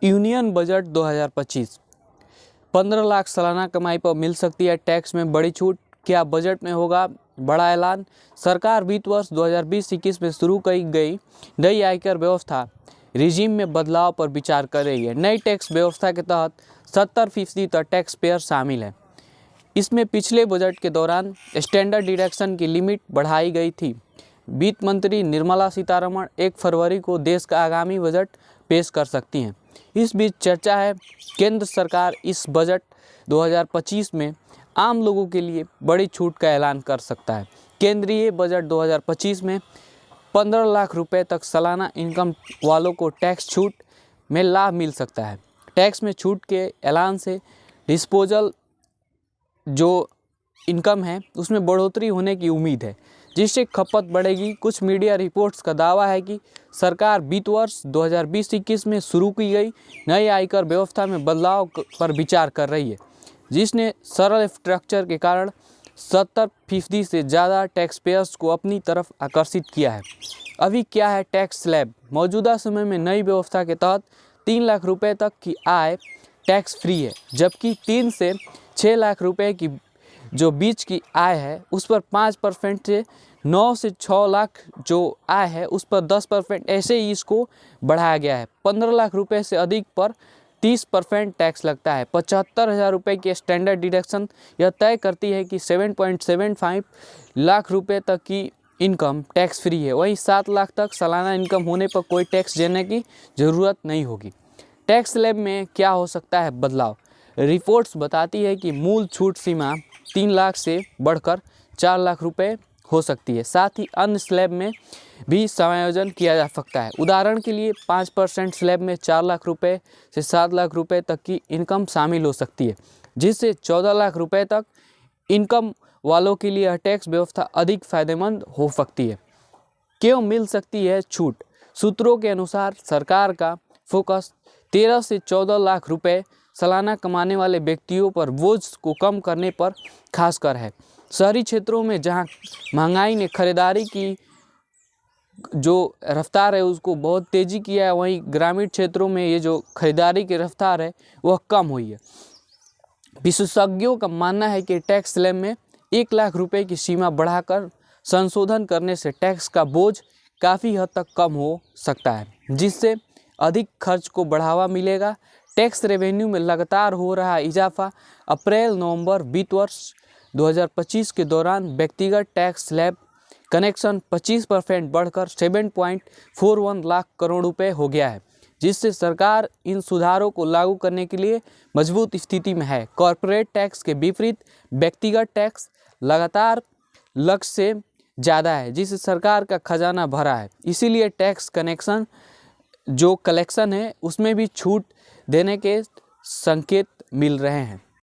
Union budget 2025 15 lakh सालाना कमाई पर मिल सकती है टैक्स में बड़ी छूट। क्या बजट में होगा बड़ा ऐलान? सरकार वित्त वर्ष 2020-21 में शुरू की गई नई आयकर व्यवस्था रिजीम में बदलाव पर विचार कर रही है। नई टैक्स व्यवस्था के तहत 70% तक टैक्स पेयर शामिल है। इसमें पिछले बजट के दौरान स्टैंडर्ड डिडक्शन की लिमिट बढ़ाई गई थी। वित्त मंत्री निर्मला सीतारमण 1 फरवरी को देश का आगामी बजट पेश कर सकती हैं। इस बीच चर्चा है केंद्र सरकार इस बजट 2025 में आम लोगों के लिए बड़ी छूट का ऐलान कर सकता है। केंद्रीय बजट 2025 में 15 लाख रुपए तक सालाना इनकम वालों को टैक्स छूट में लाभ मिल सकता है। टैक्स में छूट के ऐलान से डिस्पोजल जो इनकम है उसमें बढ़ोतरी होने की उम्मीद है, जिससे खपत बढ़ेगी। कुछ मीडिया रिपोर्ट्स का दावा है कि सरकार वित्त वर्ष 2020-21 में शुरू की गई नई आयकर व्यवस्था में बदलाव पर विचार कर रही है, जिसने सरल स्ट्रक्चर के कारण 70% से ज़्यादा टैक्स पेयर्स को अपनी तरफ आकर्षित किया है। अभी क्या है टैक्स स्लैब? मौजूदा समय में नई व्यवस्था के तहत 3 लाख रुपए तक की आय टैक्स फ्री है, जबकि 3 से 6 लाख रुपए की जो बीच की आय है उस पर 5% से 9 से 6 लाख जो आय है उस पर 10%, ऐसे ही इसको बढ़ाया गया है। 15 लाख रुपए से अधिक पर 30% टैक्स लगता है। 75,000 रुपये की स्टैंडर्ड डिडक्शन यह तय करती है कि 7.75 लाख रुपए तक की इनकम टैक्स फ्री है। वहीं 7 लाख तक सालाना इनकम होने पर कोई टैक्स देने की ज़रूरत नहीं होगी। टैक्स स्लैब में क्या हो सकता है बदलाव? रिपोर्ट्स बताती है कि मूल छूट सीमा 3 लाख से बढ़कर 4 लाख रुपए हो सकती है। साथ ही अन्य स्लैब में भी समायोजन किया जा सकता है। उदाहरण के लिए 5% स्लैब में 4 लाख रुपए से 7 लाख रुपए तक की इनकम शामिल हो सकती है, जिससे 14 लाख रुपए तक इनकम वालों के लिए यह टैक्स व्यवस्था अधिक फायदेमंद हो सकती है। क्यों मिल सकती है छूट? सूत्रों के अनुसार सरकार का फोकस 13 से 14 लाख रुपए सालाना कमाने वाले व्यक्तियों पर बोझ को कम करने पर खासकर है। शहरी क्षेत्रों में जहां महंगाई ने खरीदारी की जो रफ्तार है उसको बहुत तेज़ी किया है, वहीं ग्रामीण क्षेत्रों में ये जो खरीदारी की रफ्तार है वह कम हुई है। विशेषज्ञों का मानना है कि टैक्स स्लैब में 1 लाख रुपए की सीमा बढ़ाकर संशोधन करने से टैक्स का बोझ काफ़ी हद तक कम हो सकता है, जिससे अधिक खर्च को बढ़ावा मिलेगा। टैक्स रेवेन्यू में लगातार हो रहा इजाफा अप्रैल-नवंबर वित्त वर्ष 2025 के दौरान व्यक्तिगत टैक्स स्लैब कनेक्शन 25% बढ़कर 7.41 लाख करोड़ रुपए हो गया है, जिससे सरकार इन सुधारों को लागू करने के लिए मजबूत स्थिति में है। कॉर्पोरेट टैक्स के विपरीत व्यक्तिगत टैक्स लगातार लक्ष्य से ज़्यादा है, जिससे सरकार का खजाना भरा है। इसीलिए टैक्स कनेक्शन जो कलेक्शन है उसमें भी छूट देने के संकेत मिल रहे हैं।